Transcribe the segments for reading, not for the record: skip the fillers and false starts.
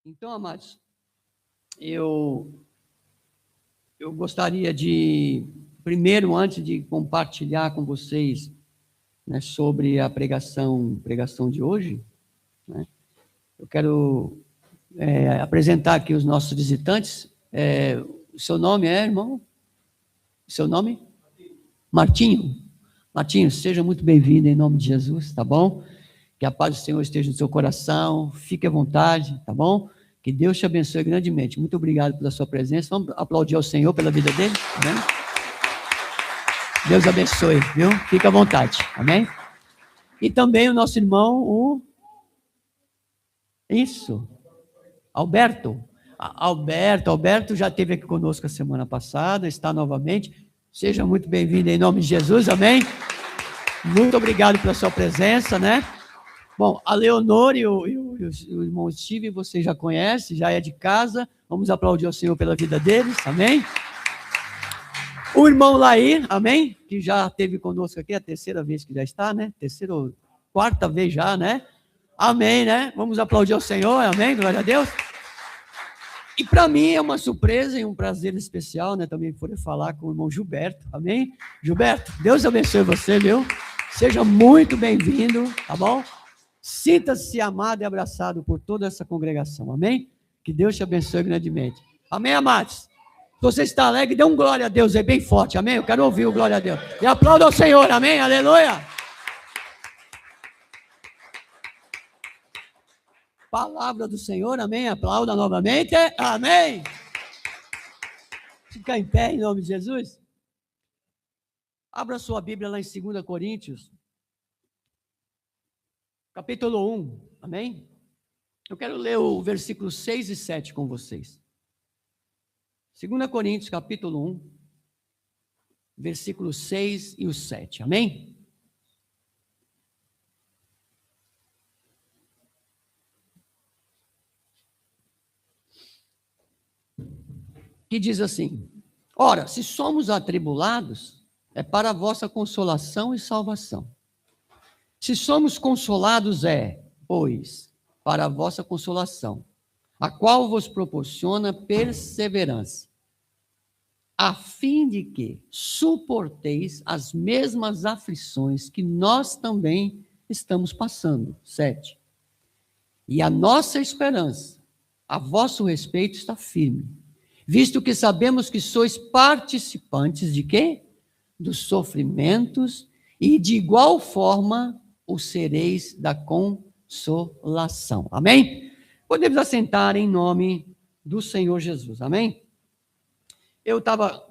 Então, amados, eu gostaria de, primeiro, antes de compartilhar com vocês, né, sobre a pregação de hoje, né, eu quero apresentar aqui os nossos visitantes. O seu nome é, irmão? O seu nome? Martinho. Martinho, seja muito bem-vindo em nome de Jesus, tá bom? Que a paz do Senhor esteja no seu coração, fique à vontade, tá bom? Que Deus te abençoe grandemente. Muito obrigado pela sua presença. Vamos aplaudir ao Senhor pela vida dele, amém? Deus abençoe, viu? Fique à vontade, amém? E também o nosso irmão, Alberto. Alberto já esteve aqui conosco a semana passada, está novamente. Seja muito bem-vindo em nome de Jesus, amém? Muito obrigado pela sua presença, né? Bom, a Leonor e o irmão Steve, você já conhece, já é de casa. Vamos aplaudir ao Senhor pela vida deles, amém? O irmão Laí, amém? Que já esteve conosco aqui, a terceira vez que já está, né? Terceira ou quarta vez já, né? Amém, né? Vamos aplaudir ao Senhor, amém? Glória a Deus. E para mim é uma surpresa e um prazer especial, né? Também poder falar com o irmão Gilberto, amém? Gilberto, Deus abençoe você, viu? Seja muito bem-vindo, tá bom? Sinta-se amado e abraçado por toda essa congregação, amém? Que Deus te abençoe grandemente. Amém, amados? Se você está alegre, dê um glória a Deus aí bem forte, amém? Eu quero ouvir o glória a Deus. E aplauda ao Senhor, amém? Aleluia! Palavra do Senhor, amém? Aplauda novamente, amém? Fica em pé em nome de Jesus. Abra sua Bíblia lá em 2 Coríntios, capítulo 1, amém? Eu quero ler o versículo 6 e 7 com vocês. 2 Coríntios, capítulo 1, versículo 6 e o 7, amém? Que diz assim: ora, se somos atribulados, é para a vossa consolação e salvação. Se somos consolados, pois, para a vossa consolação, a qual vos proporciona perseverança, a fim de que suporteis as mesmas aflições que nós também estamos passando. 7. E a nossa esperança, a vosso respeito, está firme, visto que sabemos que sois participantes de quê? Dos sofrimentos, e de igual forma o sereis da consolação. Amém? Podemos assentar em nome do Senhor Jesus. Amém? Eu estava,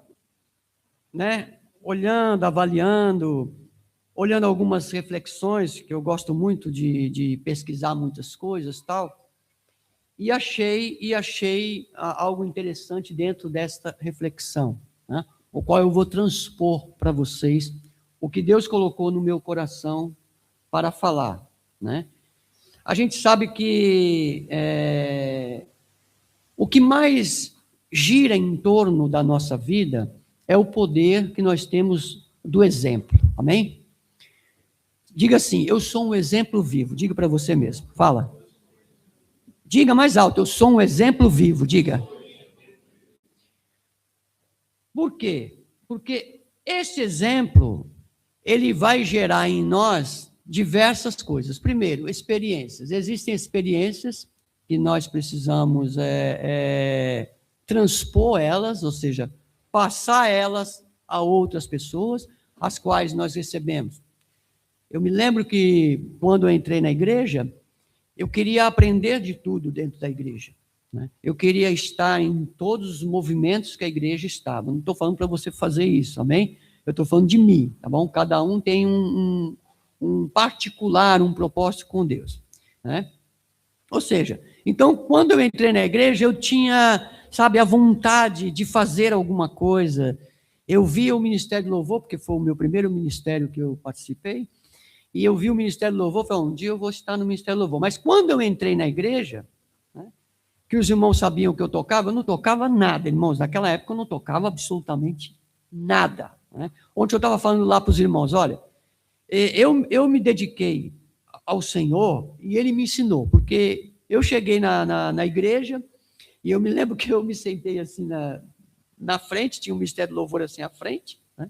olhando, avaliando, olhando algumas reflexões, que eu gosto muito de pesquisar muitas coisas, tal, e achei algo interessante dentro desta reflexão, né, o qual eu vou transpor para vocês o que Deus colocou no meu coração para falar, né? A gente sabe que o que mais gira em torno da nossa vida é o poder que nós temos do exemplo, amém? Diga assim: eu sou um exemplo vivo. Diga para você mesmo, fala. Diga mais alto: eu sou um exemplo vivo. Diga. Por quê? Porque esse exemplo, ele vai gerar em nós diversas coisas. Primeiro, experiências. Existem experiências que nós precisamos transpor elas, ou seja, passar elas a outras pessoas, as quais nós recebemos. Eu me lembro que, quando eu entrei na igreja, eu queria aprender de tudo dentro da igreja, né? Eu queria estar em todos os movimentos que a igreja estava. Não estou falando para você fazer isso, amém? Eu estou falando de mim, tá bom? Cada um tem um particular, um propósito com Deus, né? Ou seja, então, quando eu entrei na igreja, eu tinha, a vontade de fazer alguma coisa. Eu via o Ministério do Louvor, porque foi o meu primeiro ministério que eu participei, e eu vi o Ministério do Louvor, falei: um dia eu vou estar no Ministério do Louvor. Mas quando eu entrei na igreja, né, que os irmãos sabiam que eu não tocava nada, irmãos. Naquela época eu não tocava absolutamente nada, né? Ontem eu estava falando lá para os irmãos: olha, eu me dediquei ao Senhor e Ele me ensinou, porque eu cheguei na igreja, e eu me lembro que eu me sentei assim na frente, tinha um ministério de louvor assim à frente, né?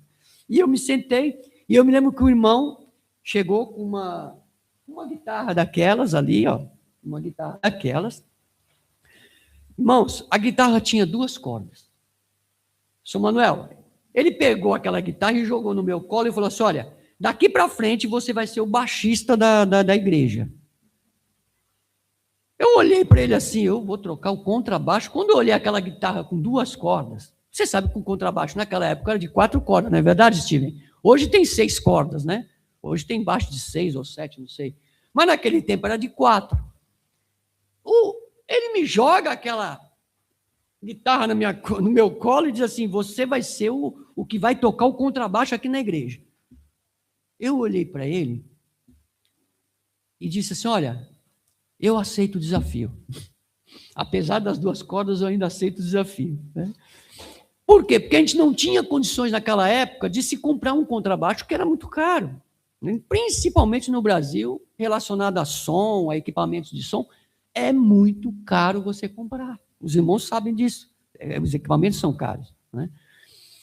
E eu me sentei, e eu me lembro que o irmão chegou com uma guitarra daquelas ali, ó, uma guitarra daquelas. Irmãos, a guitarra tinha 2 cordas. Sr. Manuel, ele pegou aquela guitarra e jogou no meu colo e falou assim, olha, daqui para frente você vai ser o baixista da igreja. Eu olhei para ele assim, eu vou trocar o contrabaixo. Quando eu olhei aquela guitarra com 2 cordas, você sabe que o contrabaixo naquela época era de 4 cordas, não é verdade, Steven? Hoje tem 6 cordas, né? Hoje tem baixo de 6 ou 7, não sei. Mas naquele tempo era de 4. Ele me joga aquela guitarra no meu colo e diz assim, você vai ser o que vai tocar o contrabaixo aqui na igreja. Eu olhei para ele e disse assim, olha, eu aceito o desafio. Apesar das 2 cordas, eu ainda aceito o desafio. Né? Por quê? Porque a gente não tinha condições naquela época de se comprar um contrabaixo que era muito caro. Né? Principalmente no Brasil, relacionado a som, a equipamentos de som, é muito caro você comprar. Os irmãos sabem disso. Os equipamentos são caros. Né?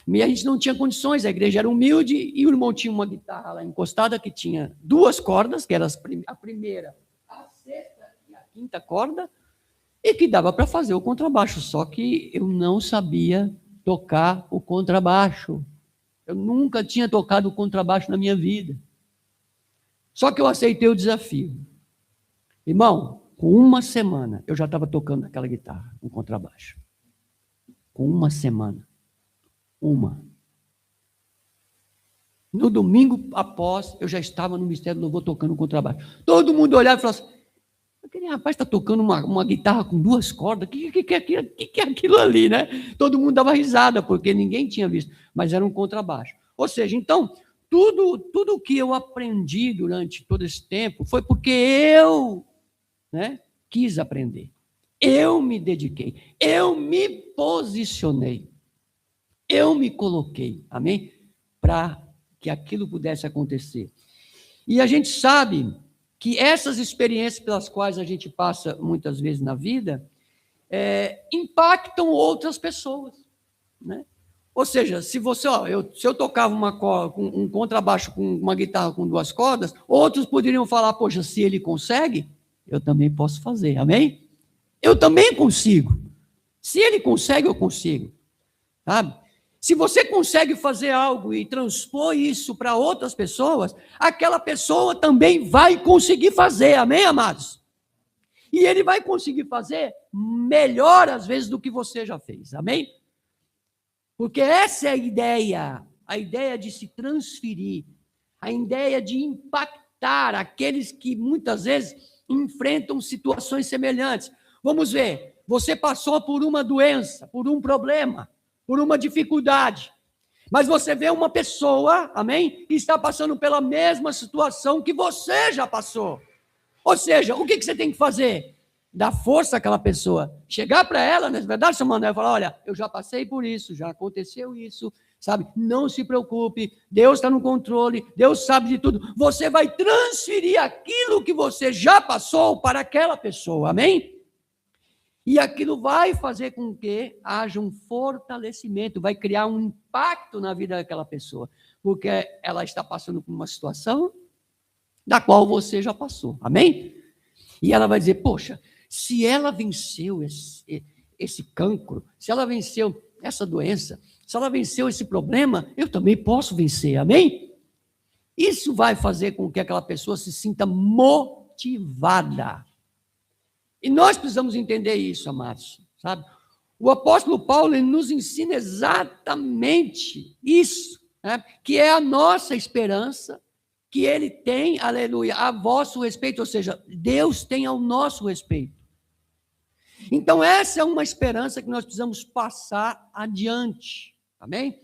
E a gente não tinha condições, a igreja era humilde, e o irmão tinha uma guitarra lá encostada que tinha 2 cordas, que era a primeira, a sexta e a quinta corda, e que dava para fazer o contrabaixo, só que eu não sabia tocar o contrabaixo. Eu nunca tinha tocado o contrabaixo na minha vida. Só que eu aceitei o desafio. Irmão, com 1 semana, eu já estava tocando aquela guitarra, o contrabaixo. Com 1 semana. 1. No domingo após, eu já estava no Ministério do Louvor tocando o contrabaixo. Todo mundo olhava e falava assim, aquele rapaz está tocando uma guitarra com 2 cordas, o que é aquilo ali, né? Todo mundo dava risada, porque ninguém tinha visto, mas era um contrabaixo. Ou seja, então, tudo que eu aprendi durante todo esse tempo foi porque eu, né, quis aprender. Eu me dediquei, eu me posicionei, eu me coloquei, amém? Para que aquilo pudesse acontecer. E a gente sabe que essas experiências pelas quais a gente passa muitas vezes na vida impactam outras pessoas, né? Ou seja, se você, se eu tocava um contrabaixo com uma guitarra com 2 cordas, outros poderiam falar, poxa, se ele consegue, eu também posso fazer, amém? Eu também consigo. Se ele consegue, eu consigo, sabe? Se você consegue fazer algo e transpor isso para outras pessoas, aquela pessoa também vai conseguir fazer, amém, amados? E ele vai conseguir fazer melhor, às vezes, do que você já fez, amém? Porque essa é a ideia de se transferir, a ideia de impactar aqueles que muitas vezes enfrentam situações semelhantes. Vamos ver, você passou por uma doença, por um problema, por uma dificuldade, mas você vê uma pessoa, amém, que está passando pela mesma situação que você já passou. Ou seja, o que você tem que fazer? Dar força àquela pessoa, chegar para ela, não é verdade, Sr. Manuel, e falar, olha, eu já passei por isso, já aconteceu isso, sabe, não se preocupe, Deus está no controle, Deus sabe de tudo, você vai transferir aquilo que você já passou para aquela pessoa, amém? E aquilo vai fazer com que haja um fortalecimento, vai criar um impacto na vida daquela pessoa, porque ela está passando por uma situação da qual você já passou, amém? E ela vai dizer, poxa, se ela venceu esse cancro, se ela venceu essa doença, se ela venceu esse problema, eu também posso vencer, amém? Isso vai fazer com que aquela pessoa se sinta motivada. E nós precisamos entender isso, amados, sabe? O apóstolo Paulo ele nos ensina exatamente isso, né? Que é a nossa esperança, que ele tem, aleluia, a vosso respeito, ou seja, Deus tem ao nosso respeito. Então, essa é uma esperança que nós precisamos passar adiante, amém?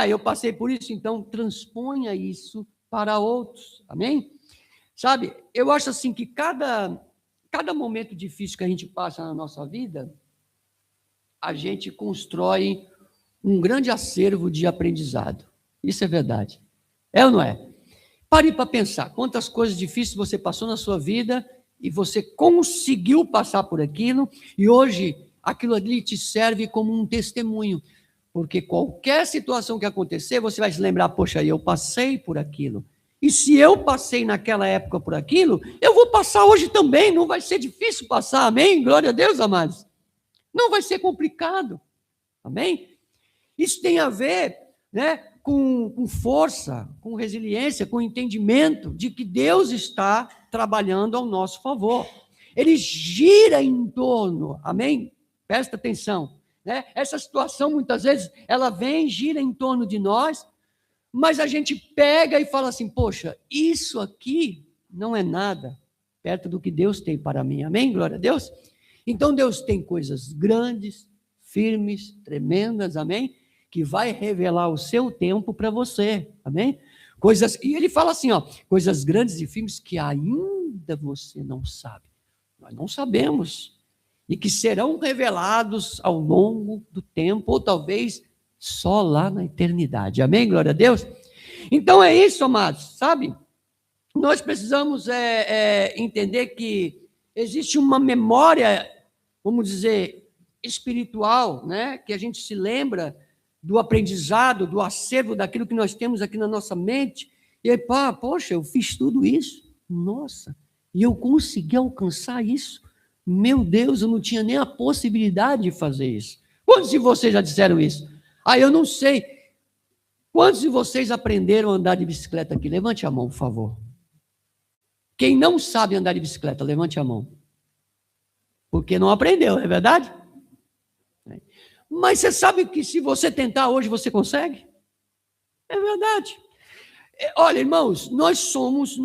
Eu passei por isso, então transponha isso para outros, amém? Sabe, eu acho assim que cada momento difícil que a gente passa na nossa vida, a gente constrói um grande acervo de aprendizado. Isso é verdade. É ou não é? Pare para pensar quantas coisas difíceis você passou na sua vida e você conseguiu passar por aquilo, e hoje aquilo ali te serve como um testemunho, porque qualquer situação que acontecer, você vai se lembrar, poxa, eu passei por aquilo. E se eu passei naquela época por aquilo, eu vou passar hoje também, não vai ser difícil passar, amém? Glória a Deus, amados. Não vai ser complicado, amém? Isso tem a ver, né, com força, com resiliência, com entendimento de que Deus está trabalhando ao nosso favor. Ele gira em torno, amém? Presta atenção, né? Essa situação, muitas vezes, ela vem, gira em torno de nós, mas a gente pega e fala assim, poxa, isso aqui não é nada perto do que Deus tem para mim, amém? Glória a Deus. Então, Deus tem coisas grandes, firmes, tremendas, amém? Que vai revelar o seu tempo para você, amém? Coisas, e ele fala assim, ó, coisas grandes e firmes que ainda você não sabe. Nós não sabemos. E que serão revelados ao longo do tempo, ou talvez só lá na eternidade. Amém? Glória a Deus. Então é isso, amados, sabe? Nós precisamos entender que existe uma memória, vamos dizer, espiritual, né? Que a gente se lembra do aprendizado, do acervo daquilo que nós temos aqui na nossa mente. E aí, poxa, eu fiz tudo isso. Nossa, e eu consegui alcançar isso. Meu Deus, eu não tinha nem a possibilidade de fazer isso. Quantos de vocês já disseram isso? Eu não sei. Quantos de vocês aprenderam a andar de bicicleta aqui? Levante a mão, por favor. Quem não sabe andar de bicicleta, levante a mão. Porque não aprendeu, é verdade? Mas você sabe que se você tentar hoje, você consegue? É verdade. Olha, irmãos, nós somos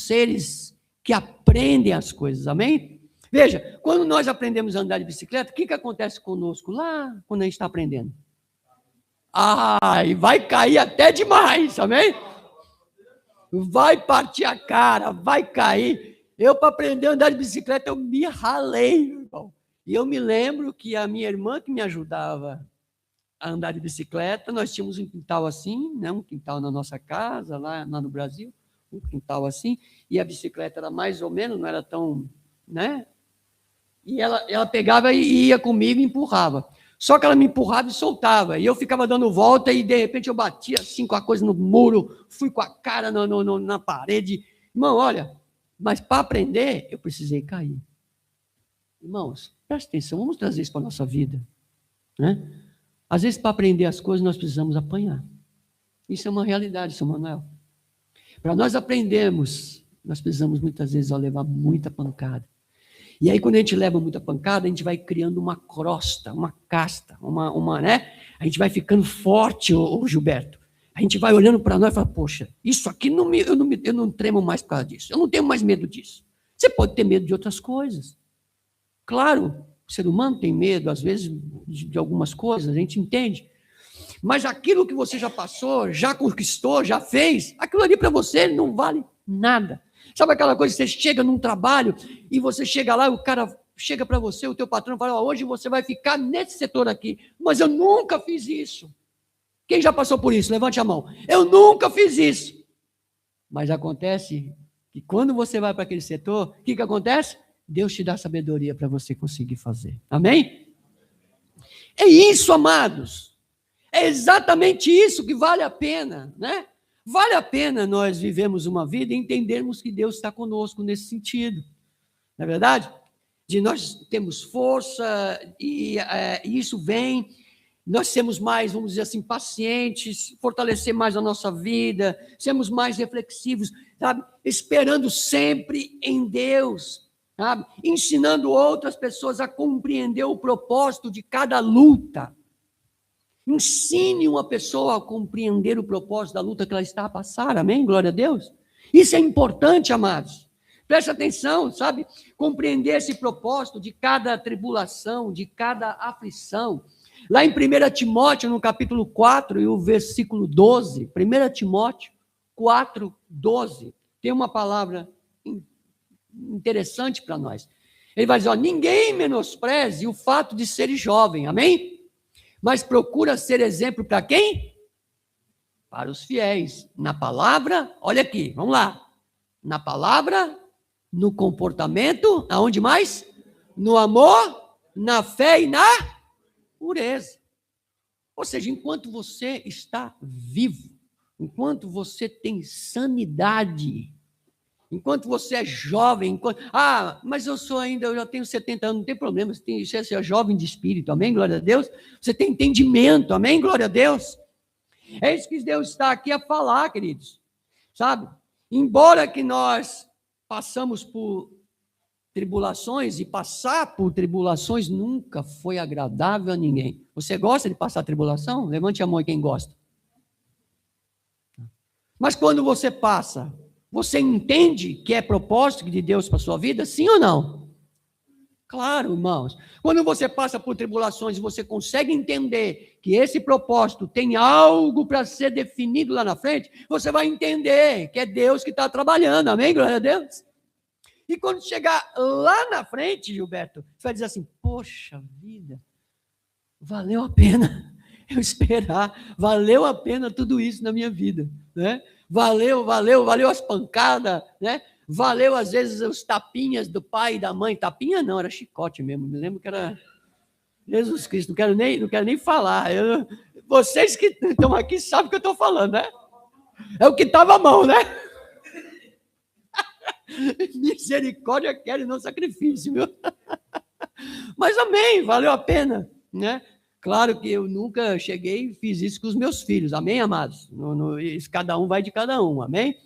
seres que aprendem as coisas, amém? Veja, quando nós aprendemos a andar de bicicleta, o que acontece conosco lá quando a gente está aprendendo? E vai cair até demais, amém? Vai partir a cara, vai cair. Eu, para aprender a andar de bicicleta, eu me ralei, irmão. E eu me lembro que a minha irmã que me ajudava a andar de bicicleta, nós tínhamos um quintal assim, né? Um quintal na nossa casa, lá no Brasil, um quintal assim, e a bicicleta era mais ou menos, não era tão, né? E ela pegava e ia comigo e empurrava. Só que ela me empurrava e soltava, e eu ficava dando volta e de repente eu batia assim com a coisa no muro, fui com a cara na parede. Irmão, olha, mas para aprender eu precisei cair. Irmãos, presta atenção, vamos trazer isso para a nossa vida, né? Às vezes, para aprender as coisas, nós precisamos apanhar. Isso é uma realidade, São Manuel. Para nós aprendermos, nós precisamos muitas vezes levar muita pancada. E aí, quando a gente leva muita pancada, a gente vai criando uma crosta, uma casta, né? A gente vai ficando forte, ô Gilberto. A gente vai olhando para nós e fala, poxa, isso aqui eu não tremo mais por causa disso. Eu não tenho mais medo disso. Você pode ter medo de outras coisas. Claro, o ser humano tem medo, às vezes, de algumas coisas, a gente entende. Mas aquilo que você já passou, já conquistou, já fez, aquilo ali para você não vale nada. Sabe aquela coisa que você chega num trabalho e você chega lá e o cara chega para você, o teu patrão fala, hoje você vai ficar nesse setor aqui. Mas eu nunca fiz isso. Quem já passou por isso? Levante a mão. Eu nunca fiz isso. Mas acontece que quando você vai para aquele setor, o que acontece? Deus te dá sabedoria para você conseguir fazer. Amém? É isso, amados. É exatamente isso que vale a pena, né? Vale a pena nós vivemos uma vida e entendermos que Deus está conosco nesse sentido. Não é verdade? De nós temos força e isso vem, nós sermos mais, vamos dizer assim, pacientes, fortalecer mais a nossa vida, sermos mais reflexivos, sabe? Esperando sempre em Deus, sabe? Ensinando outras pessoas a compreender o propósito de cada luta. Ensine uma pessoa a compreender o propósito da luta que ela está a passar, amém? Glória a Deus. Isso é importante, amados. Preste atenção, sabe? Compreender esse propósito de cada tribulação, de cada aflição. Lá em 1 Timóteo, no capítulo 4 e o versículo 12, 1 Timóteo 4, 12, tem uma palavra interessante para nós. Ele vai dizer, ninguém menospreze o fato de ser jovem, amém? Mas procura ser exemplo para quem? Para os fiéis. Na palavra, olha aqui, vamos lá. Na palavra no comportamento, aonde mais? No amor, na fé e na pureza. Ou seja, enquanto você está vivo, enquanto você tem sanidade, enquanto você é jovem, mas eu já tenho 70 anos, não tem problema, você é jovem de espírito, amém, glória a Deus, você tem entendimento, amém, glória a Deus, é isso que Deus está aqui a falar, queridos, sabe, embora que nós passamos por tribulações, e passar por tribulações nunca foi agradável a ninguém. Você gosta de passar tribulação? Levante a mão quem gosta. Mas quando você passa, você entende que é propósito de Deus para a sua vida? Sim ou não? Claro, irmãos. Quando você passa por tribulações, você consegue entender que esse propósito tem algo para ser definido lá na frente, você vai entender que é Deus que está trabalhando. Amém? Glória a Deus. E quando chegar lá na frente, Gilberto, você vai dizer assim, poxa vida, valeu a pena eu esperar, valeu a pena tudo isso na minha vida, né? Valeu as pancadas, né? Valeu às vezes os tapinhas do pai e da mãe, tapinha não, era chicote mesmo, me lembro que era Jesus Cristo, não quero nem falar, vocês que estão aqui sabem o que eu estou falando, né? É o que estava à mão, né? Misericórdia quero e não sacrifício, viu? Mas amém, valeu a pena, né? Claro que eu nunca cheguei e fiz isso com os meus filhos, amém, amados? Cada um vai de cada um, amém?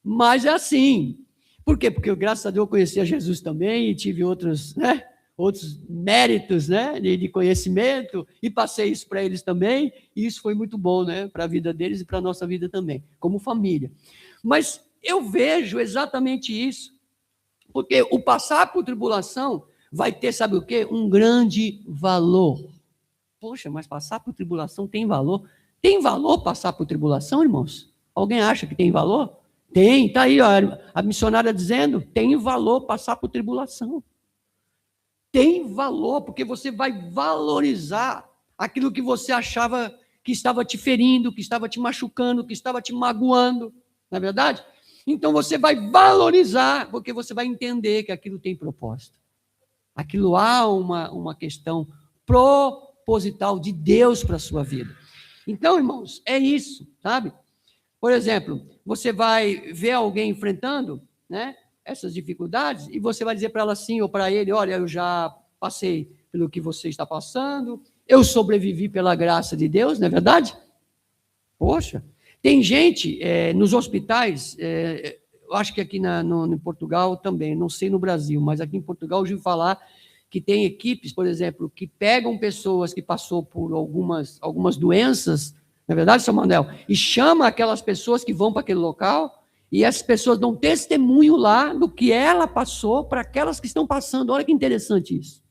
Mas é assim. Por quê? Porque, graças a Deus, eu conheci a Jesus também e tive outros méritos, né, de conhecimento, e passei isso para eles também, e isso foi muito bom, né, para a vida deles e para a nossa vida também, como família. Mas eu vejo exatamente isso, porque o passar por tribulação vai ter, sabe o quê? Um grande valor. Poxa, mas passar por tribulação tem valor? Tem valor passar por tribulação, irmãos? Alguém acha que tem valor? Tem, está aí ó, a missionária dizendo, tem valor passar por tribulação. Tem valor, porque você vai valorizar aquilo que você achava que estava te ferindo, que estava te machucando, que estava te magoando, não é verdade? Então você vai valorizar, porque você vai entender que aquilo tem propósito. Aquilo há uma questão proposital de Deus para a sua vida. Então, irmãos, é isso, sabe? Por exemplo, você vai ver alguém enfrentando, né, essas dificuldades e você vai dizer para ela assim ou para ele, olha, eu já passei pelo que você está passando, eu sobrevivi pela graça de Deus, não é verdade? Poxa, tem gente nos hospitais, eu acho que aqui em Portugal também, não sei no Brasil, mas aqui em Portugal eu ouvi falar que tem equipes, por exemplo, que pegam pessoas que passou por algumas doenças, não é verdade, São Manuel? E chama aquelas pessoas que vão para aquele local e essas pessoas dão testemunho lá do que ela passou para aquelas que estão passando. Olha que interessante isso.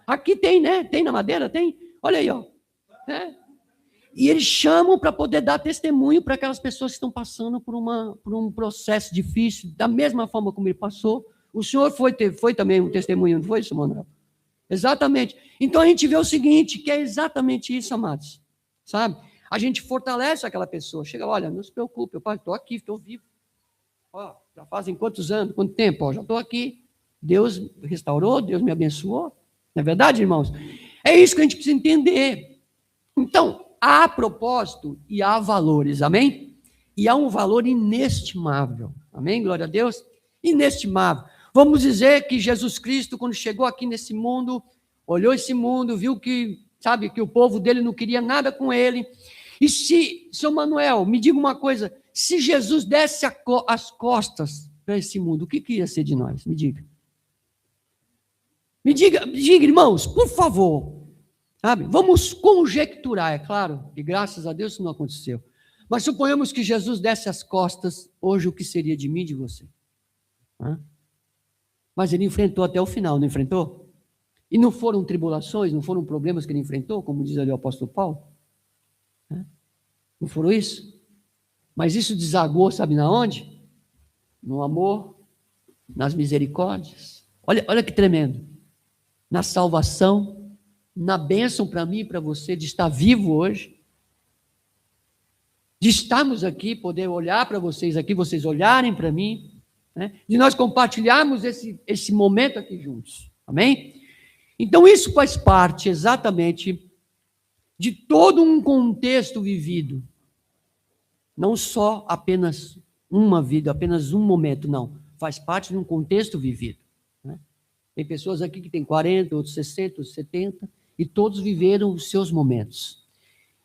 Aqui tem, né? Tem na Madeira? Tem? Olha aí, ó. E eles chamam para poder dar testemunho para aquelas pessoas que estão passando por um processo difícil, da mesma forma como ele passou. O senhor foi também um testemunho, não foi, São Manuel? Exatamente. Então a gente vê o seguinte, que é exatamente isso, amados. Sabe? A gente fortalece aquela pessoa. Chega, olha, não se preocupe, eu estou aqui, estou vivo. Ó, já fazem quantos anos, quanto tempo? Ó, já estou aqui. Deus restaurou, Deus me abençoou. Não é verdade, irmãos? É isso que a gente precisa entender. Então, há propósito e há valores, amém? E há um valor inestimável, amém? Glória a Deus. Inestimável. Vamos dizer que Jesus Cristo, quando chegou aqui nesse mundo, olhou esse mundo, viu que, sabe, que o povo dele não queria nada com ele. E se, São Manuel, me diga uma coisa, se Jesus desse as costas para esse mundo, o que ia ser de nós? Me diga. Me diga, irmãos, por favor. Sabe? Vamos conjecturar, é claro, e graças a Deus isso não aconteceu. Mas suponhamos que Jesus desse as costas, hoje o que seria de mim e de você? Mas ele enfrentou até o final, não enfrentou? E não foram tribulações, não foram problemas que ele enfrentou, como diz ali o apóstolo Paulo? Não foram isso? Mas isso desagou, sabe na onde? No amor, nas misericórdias. Olha que tremendo. Na salvação, na bênção para mim e para você, de estar vivo hoje, de estarmos aqui, poder olhar para vocês aqui, vocês olharem para mim, né? De nós compartilharmos esse momento aqui juntos, amém? Então isso faz parte exatamente de todo um contexto vivido, não só apenas uma vida, apenas um momento, não, faz parte de um contexto vivido, né? Tem pessoas aqui que têm 40, outros 60, outros 70, e todos viveram os seus momentos.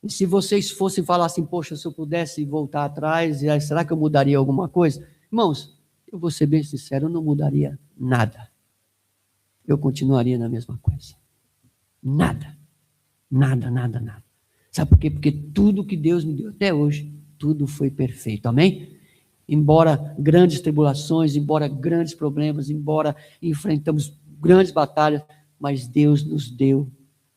E se vocês fossem falar assim, poxa, se eu pudesse voltar atrás, será que eu mudaria alguma coisa? Irmãos, eu vou ser bem sincero, eu não mudaria nada. Eu continuaria na mesma coisa. Nada. Nada, nada, nada. Sabe por quê? Porque tudo que Deus me deu até hoje, tudo foi perfeito. Amém? Embora grandes tribulações, embora grandes problemas, embora enfrentamos grandes batalhas, mas Deus nos deu,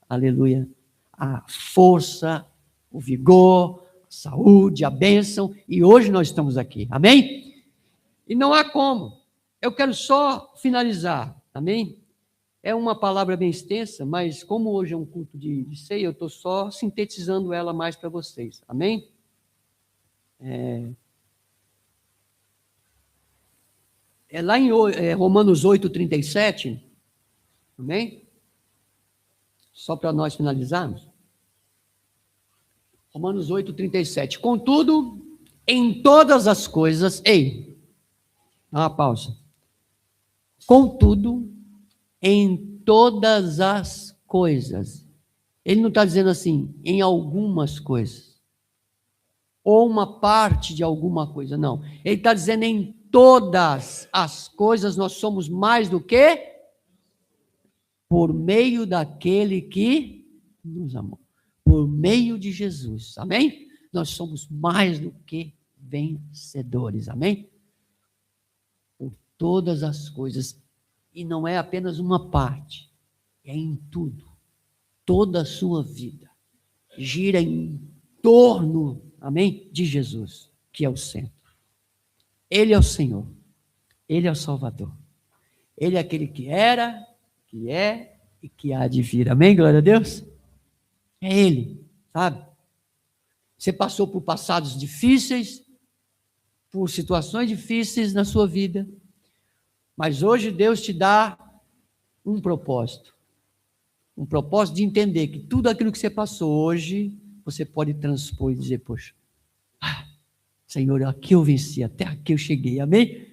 aleluia, a força, o vigor, a saúde, a bênção, e hoje nós estamos aqui, amém? E não há como, eu quero só finalizar, amém? É uma palavra bem extensa, mas como hoje é um culto de ceia, eu estou só sintetizando ela mais para vocês, amém? É lá em Romanos 8:37, amém? Só para nós finalizarmos. Romanos 8:37. Contudo, em todas as coisas, dá uma pausa. Contudo, em todas as coisas. Ele não está dizendo assim, em algumas coisas. Ou uma parte de alguma coisa, não. Ele está dizendo em todas as coisas nós somos mais do que por meio daquele que nos amou. Por meio de Jesus, amém? Nós somos mais do que vencedores, amém? Por todas as coisas, e não é apenas uma parte, é em tudo. Toda a sua vida gira em torno, amém? De Jesus, que é o centro. Ele é o Senhor, Ele é o Salvador, Ele é aquele que era, que é e que há de vir, amém? Glória a Deus. É Ele, sabe? Você passou por passados difíceis, por situações difíceis na sua vida, mas hoje Deus te dá um propósito de entender que tudo aquilo que você passou hoje, você pode transpor e dizer, poxa, Senhor, aqui eu venci, até aqui eu cheguei, amém?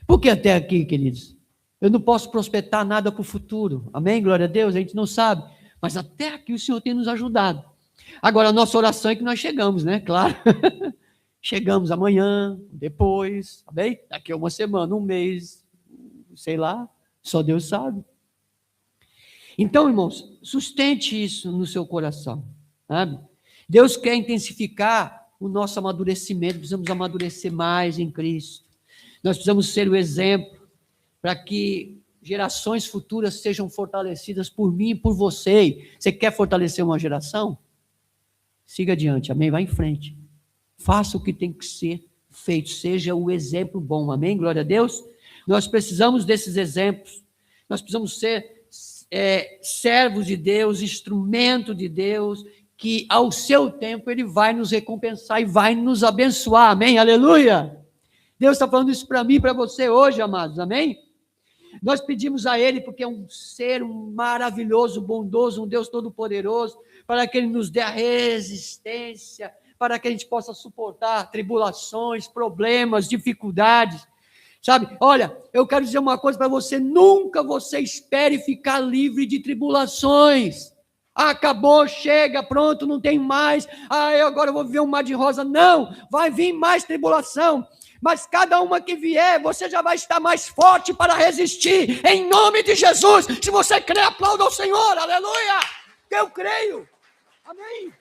Por que até aqui, queridos? Eu não posso prospectar nada para o futuro, amém? Glória a Deus, a gente não sabe, mas até aqui o Senhor tem nos ajudado. Agora, a nossa oração é que nós chegamos, né? Claro. Chegamos amanhã, depois, amém? Daqui a uma semana, um mês, sei lá, só Deus sabe. Então, irmãos, sustente isso no seu coração, sabe? Deus quer intensificar o nosso amadurecimento, precisamos amadurecer mais em Cristo. Nós precisamos ser o exemplo para que gerações futuras sejam fortalecidas por mim e por você. Você quer fortalecer uma geração? Siga adiante, amém? Vá em frente. Faça o que tem que ser feito, seja o exemplo bom, amém? Glória a Deus. Nós precisamos desses exemplos, nós precisamos ser servos de Deus, instrumento de Deus, que ao seu tempo Ele vai nos recompensar e vai nos abençoar, amém? Aleluia! Deus está falando isso para mim e para você hoje, amados, amém? Nós pedimos a Ele, porque é um ser maravilhoso, bondoso, um Deus todo-poderoso, para que Ele nos dê a resistência, para que a gente possa suportar tribulações, problemas, dificuldades, sabe? Olha, eu quero dizer uma coisa para você, nunca você espere ficar livre de tribulações. Acabou, chega, pronto, não tem mais, eu agora vou viver um mar de rosa. Não, vai vir mais tribulação, mas cada uma que vier, você já vai estar mais forte para resistir, em nome de Jesus. Se você crê, aplauda ao Senhor, aleluia, eu creio, amém.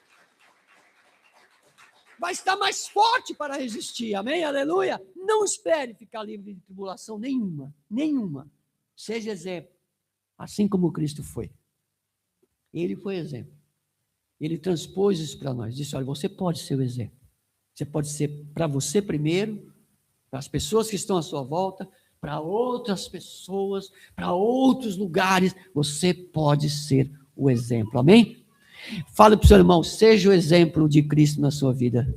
Vai estar mais forte para resistir, amém, aleluia. Não espere ficar livre de tribulação nenhuma, seja exemplo, assim como Cristo foi. Ele foi exemplo, ele transpôs isso para nós, disse, olha, você pode ser o exemplo, você pode ser para você primeiro, para as pessoas que estão à sua volta, para outras pessoas, para outros lugares, você pode ser o exemplo, amém? Fala para o seu irmão, seja o exemplo de Cristo na sua vida.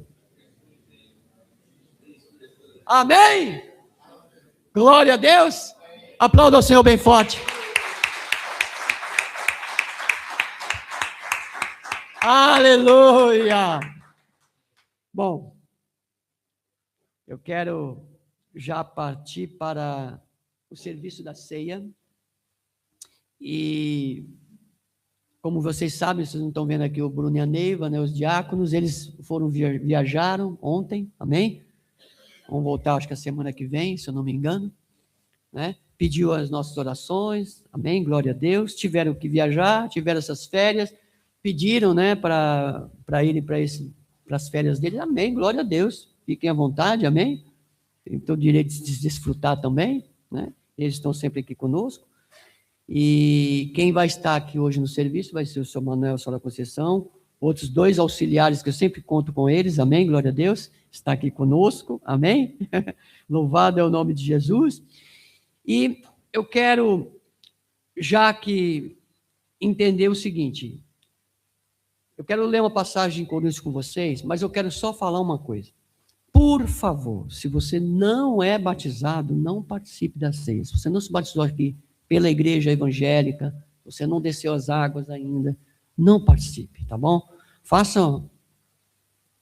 Amém? Glória a Deus. Aplauda o Senhor bem forte. Aleluia. Bom, eu quero já partir para o serviço da ceia. E, como vocês sabem, vocês não estão vendo aqui o Bruno e a Neiva, né, os diáconos, eles viajaram ontem, amém? Vão voltar, acho que a semana que vem, se eu não me engano, né? Pediu as nossas orações, amém? Glória a Deus. Tiveram que viajar, tiveram essas férias, pediram, né, para irem para as férias deles, amém? Glória a Deus. Fiquem à vontade, amém? Tem todo o direito de desfrutar também, né? Eles estão sempre aqui conosco. E quem vai estar aqui hoje no serviço vai ser o senhor Manuel Sola Conceição, outros 2 auxiliares que eu sempre conto com eles, amém, glória a Deus, está aqui conosco, amém, louvado é o nome de Jesus. E eu quero, já que entender o seguinte, eu quero ler uma passagem em Coríntios com vocês, mas eu quero só falar uma coisa. Por favor, se você não é batizado, não participe da ceia. Se você não se batizou aqui pela igreja evangélica, você não desceu as águas ainda, não participe, tá bom?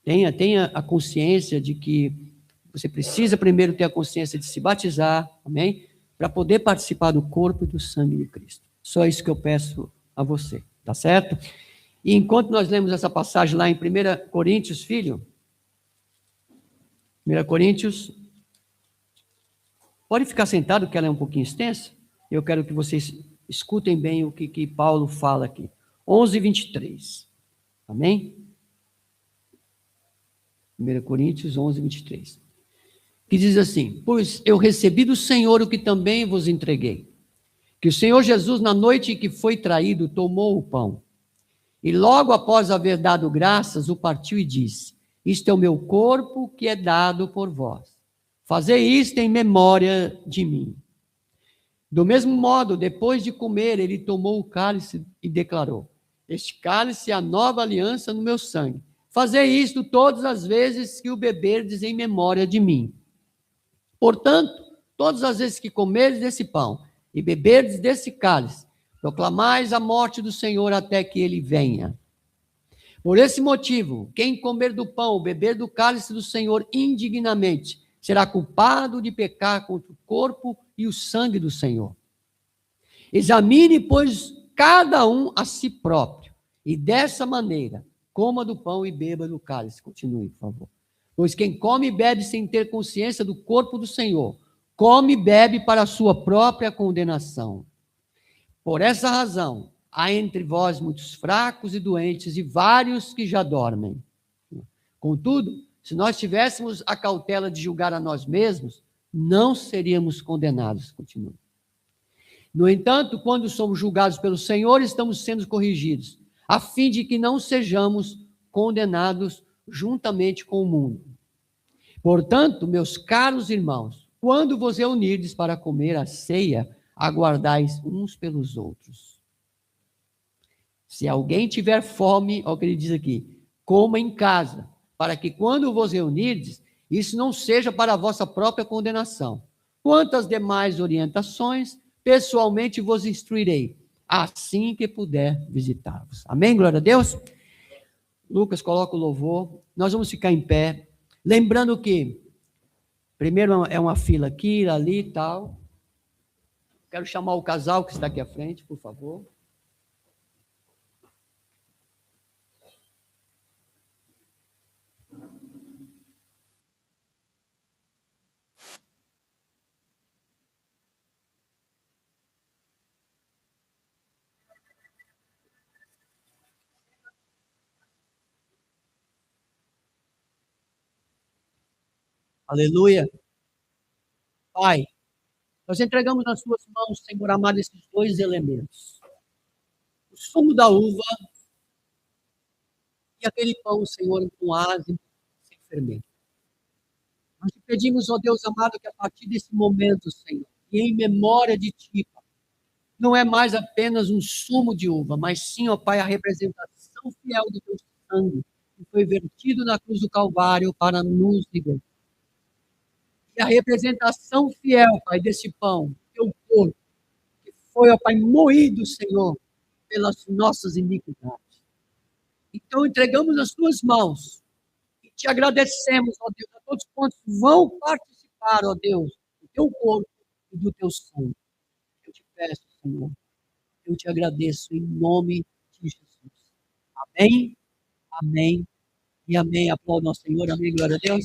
Tenha a consciência de que você precisa primeiro ter a consciência de se batizar, amém? Para poder participar do corpo e do sangue de Cristo. Só isso que eu peço a você, tá certo? E enquanto nós lemos essa passagem lá em 1 Coríntios, filho, 1 Coríntios, pode ficar sentado, que ela é um pouquinho extensa. Eu quero que vocês escutem bem o que Paulo fala aqui. 11:23. Amém? 1 Coríntios 11:23. Que diz assim: pois eu recebi do Senhor o que também vos entreguei. Que o Senhor Jesus, na noite em que foi traído, tomou o pão. E logo após haver dado graças, o partiu e disse: isto é o meu corpo que é dado por vós. Fazei isto em memória de mim. Do mesmo modo, depois de comer, ele tomou o cálice e declarou: este cálice é a nova aliança no meu sangue. Fazei isto todas as vezes que o beberdes em memória de mim. Portanto, todas as vezes que comerdes desse pão e beberdes desse cálice, proclamais a morte do Senhor até que ele venha. Por esse motivo, quem comer do pão ou beber do cálice do Senhor indignamente, será culpado de pecar contra o corpo e o sangue do Senhor. Examine, pois, cada um a si próprio, e dessa maneira, coma do pão e beba do cálice. Continue, por favor. Pois quem come e bebe sem ter consciência do corpo do Senhor, come e bebe para a sua própria condenação. Por essa razão, há entre vós muitos fracos e doentes, e vários que já dormem. Contudo, se nós tivéssemos a cautela de julgar a nós mesmos, não seríamos condenados. Continua. No entanto, quando somos julgados pelo Senhor, estamos sendo corrigidos, a fim de que não sejamos condenados juntamente com o mundo. Portanto, meus caros irmãos, quando vos reunirdes para comer a ceia, aguardais uns pelos outros. Se alguém tiver fome, olha o que ele diz aqui, coma em casa, para que quando vos reunirdes, isso não seja para a vossa própria condenação. Quanto às demais orientações, pessoalmente vos instruirei, assim que puder visitar-vos. Amém? Glória a Deus? Lucas, coloca o louvor. Nós vamos ficar em pé. Lembrando que, primeiro é uma fila aqui, ali e tal. Quero chamar o casal que está aqui à frente, por favor. Aleluia. Pai, nós entregamos nas suas mãos, Senhor amado, esses 2 elementos. O sumo da uva e aquele pão, Senhor, com ázimo, sem fermento. Nós te pedimos, ó Deus amado, que a partir desse momento, Senhor, e em memória de ti, não é mais apenas um sumo de uva, mas sim, ó Pai, a representação fiel do teu sangue, que foi vertido na cruz do Calvário para nos libertar. é a representação fiel, Pai, desse pão, teu corpo, que foi, ó Pai, moído, Senhor, pelas nossas iniquidades. Então, entregamos nas tuas mãos e te agradecemos, ó Deus, a todos quantos vão participar, ó Deus, do teu corpo e do teu sangue. Eu te peço, Senhor, eu te agradeço em nome de Jesus. Amém, amém e amém. Aplauda ao Senhor, amém, glória a Deus.